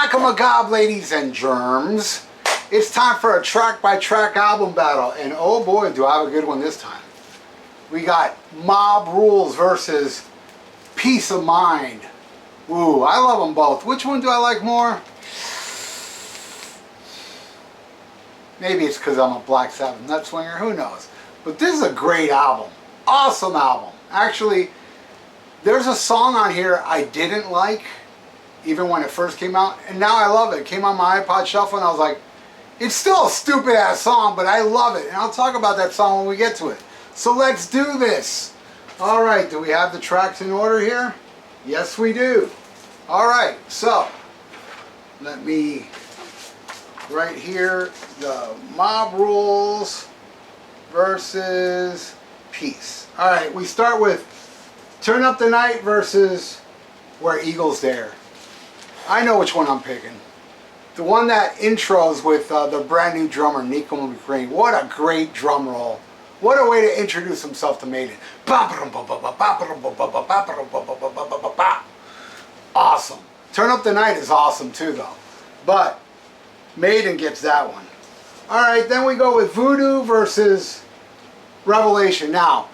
SHMACKEMAGOB, ladies and germs. It's time for a track-by-track album battle, and oh boy, do I have a good one this time. We got Mob Rules versus Peace of Mind. Ooh, I love them both. Which one do I like more? Maybe it's because I'm a Black Sabbath nut swinger, who knows. But this is a great album. Awesome album. Actually, there's a song on here I didn't like, even when it first came out, and now I love it. It came on my iPod shuffle and I was like, it's still a stupid ass song, but I love it. And I'll talk about that song when we get to it. So let's do this. Alright, do we have the tracks in order here? Yes, we do. Alright, so let me, right here, the Mob Rules versus Peace. Alright, we start with Turn Up the Night versus Where Eagles Dare. I know which one I'm picking. The one that intros with the brand new drummer, Nico McGreen. What a great drum roll. What a way to introduce himself to Maiden. Awesome. Turn Up the Night is awesome too though. But Maiden gets that one. Alright, then we go with Voodoo versus Revelation. Now,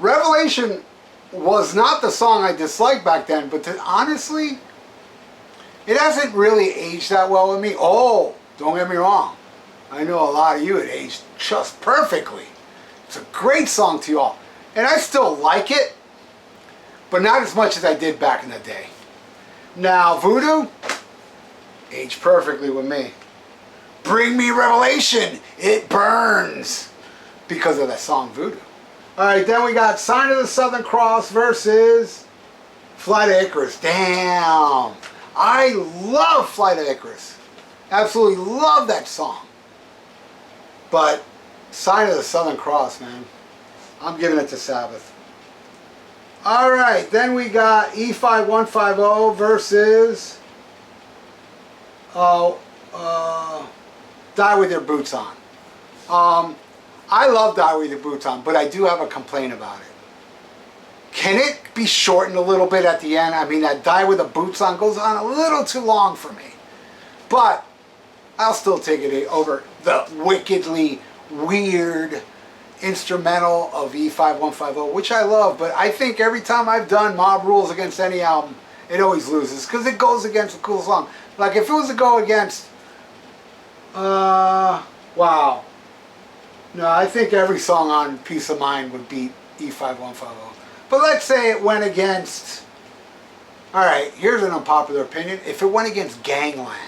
Revelation was not the song I disliked back then, but honestly, it hasn't really aged that well with me. Oh, don't get me wrong. I know a lot of you it aged just perfectly. It's a great song to you all. And I still like it, but not as much as I did back in the day. Now, Voodoo aged perfectly with me. Bring me Revelation. It burns. Because of that song, Voodoo. Alright, then we got Sign of the Southern Cross versus Flight of Icarus. Damn. I love Flight of Icarus. Absolutely love that song. But Sign of the Southern Cross, man. I'm giving it to Sabbath. Alright, then we got E5150 versus Die With Your Boots On. I love Die With Your Boots On, but I do have a complaint about it. Can it be shortened a little bit at the end? I mean, that Die With the Boots On goes on a little too long for me. But I'll still take it over the wickedly weird instrumental of E5150, which I love. But I think every time I've done Mob Rules against any album, it always loses because it goes against a cool song. Like if it was to go against, wow. No, I think every song on Peace of Mind would beat E5150. But let's say it went against, alright, here's an unpopular opinion. If it went against Gangland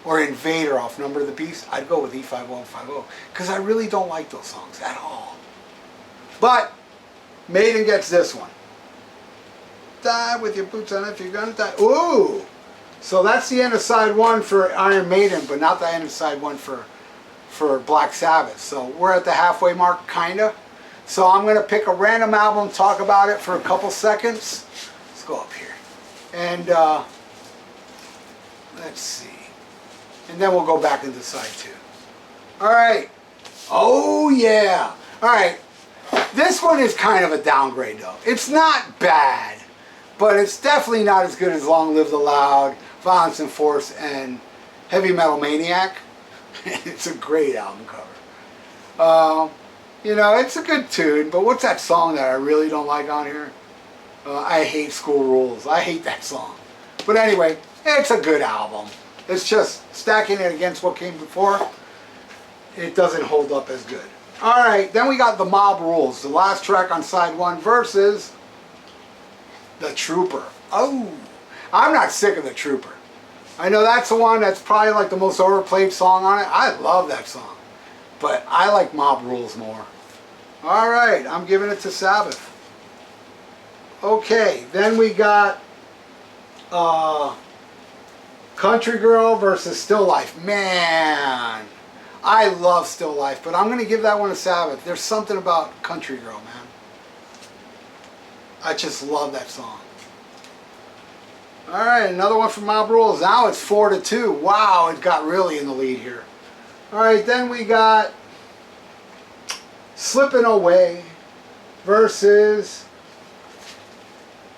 or Invader off Number of the Beast, I'd go with E5150. Because I really don't like those songs at all. But Maiden gets this one. Die with your boots on if you're gonna die. Ooh! So that's the end of side one for Iron Maiden, but not the end of side one for Black Sabbath. So we're at the halfway mark, kinda. So I'm going to pick a random album, talk about it for a couple seconds. Let's go up here. And let's see. And then we'll go back into side two. Alright. Oh yeah. Alright. This one is kind of a downgrade though. It's not bad, but it's definitely not as good as Long Live the Loud, Violence and Force, and Heavy Metal Maniac. It's a great album cover. You know, it's a good tune, but what's that song that I really don't like on here? I Hate School Rules. I hate that song. But anyway, it's a good album. It's just stacking it against what came before, it doesn't hold up as good. Alright, then we got the Mob Rules, the last track on side one versus The Trooper. Oh, I'm not sick of The Trooper. I know that's the one that's probably like the most overplayed song on it. I love that song. But I like Mob Rules more. Alright, I'm giving it to Sabbath. Okay, then we got Country Girl versus Still Life. Man, I love Still Life, but I'm going to give that one to Sabbath. There's something about Country Girl, man. I just love that song. Alright, another one from Mob Rules. Now it's 4-2. Wow, it got really in the lead here. Alright, then we got Slipping Away versus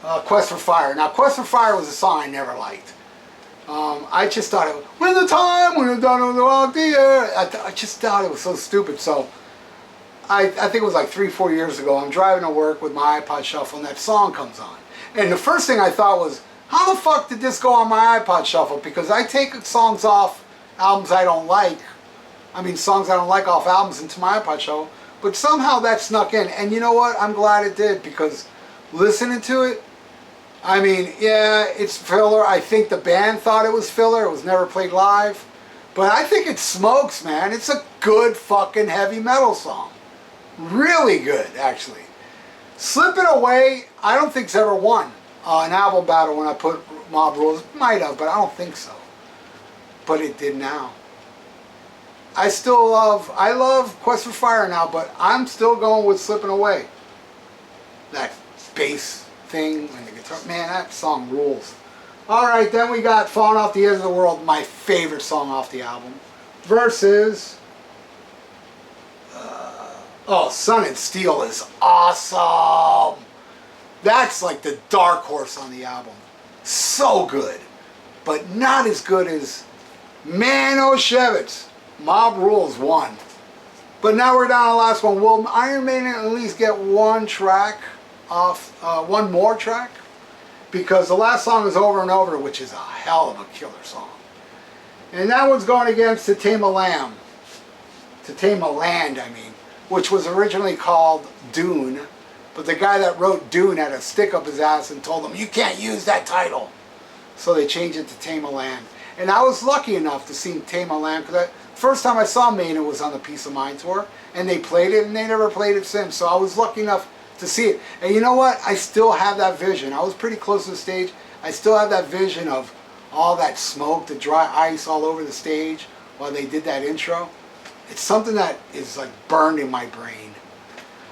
Quest for Fire. Now, Quest for Fire was a song I never liked. I just thought it, when the time when the dawn will walk the earth. I just thought it was so stupid. So I think it was like 3-4 years ago. I'm driving to work with my iPod Shuffle and that song comes on. And the first thing I thought was, how the fuck did this go on my iPod Shuffle? Because I take songs off albums I don't like. I mean, songs I don't like off albums into my iPod Shuffle. But somehow that snuck in. And you know what? I'm glad it did, because listening to it, I mean, yeah, it's filler. I think the band thought it was filler. It was never played live. But I think it smokes, man. It's a good fucking heavy metal song. Really good, actually. Slipping Away, I don't think's ever won an album battle when I put Mob Rules. Might have, but I don't think so. But it did now. I love Quest for Fire now, but I'm still going with Slipping Away. That bass thing and the guitar, man, that song rules. Alright, then we got Falling Off the Edge of the World, my favorite song off the album, versus Sun and Steel is awesome. That's like the dark horse on the album. So good, but not as good as Manischewitz. Mob Rules won. But now we're down to the last one. Will Iron Maiden at least get one track off, one more track? Because the last song is Over and Over, which is a hell of a killer song. And that one's going against To Tame a Lamb. To Tame a Land, I mean. Which was originally called Dune. But the guy that wrote Dune had a stick up his ass and told him, you can't use that title. So they changed it to Tame a Land. And I was lucky enough to see Tame a Lamb, because first time I saw Maiden was on the Peace of Mind tour, and they played it, and they never played it since. So I was lucky enough to see it. And you know what? I still have that vision. I was pretty close to the stage. I still have that vision of all that smoke, the dry ice all over the stage while they did that intro. It's something that is like burned in my brain.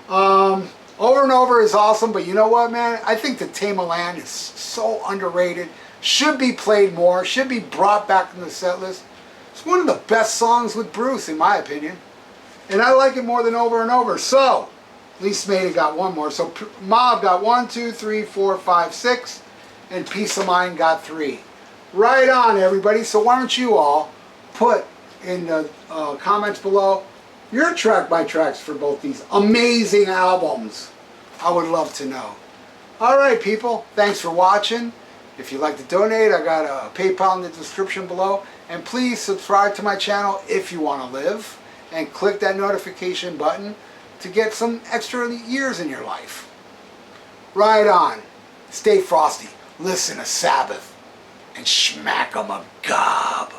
Over and Over is awesome, but you know what, man? I think the Tame a Land is so underrated. Should be played more. Should be brought back in the set list. It's one of the best songs with Bruce, in my opinion. And I like it more than Over and Over. So, at least Maiden got one more. So, Mob got 1, 2, 3, 4, 5, 6. And Peace of Mind got 3. Right on, everybody. So, why don't you all put in the comments below your track by tracks for both these amazing albums. I would love to know. Alright, people. Thanks for watching. If you'd like to donate, I got a PayPal in the description below. And please subscribe to my channel if you want to live. And click that notification button to get some extra years in your life. Right on. Stay frosty. Listen to Sabbath. And SHMACKEMAGOB.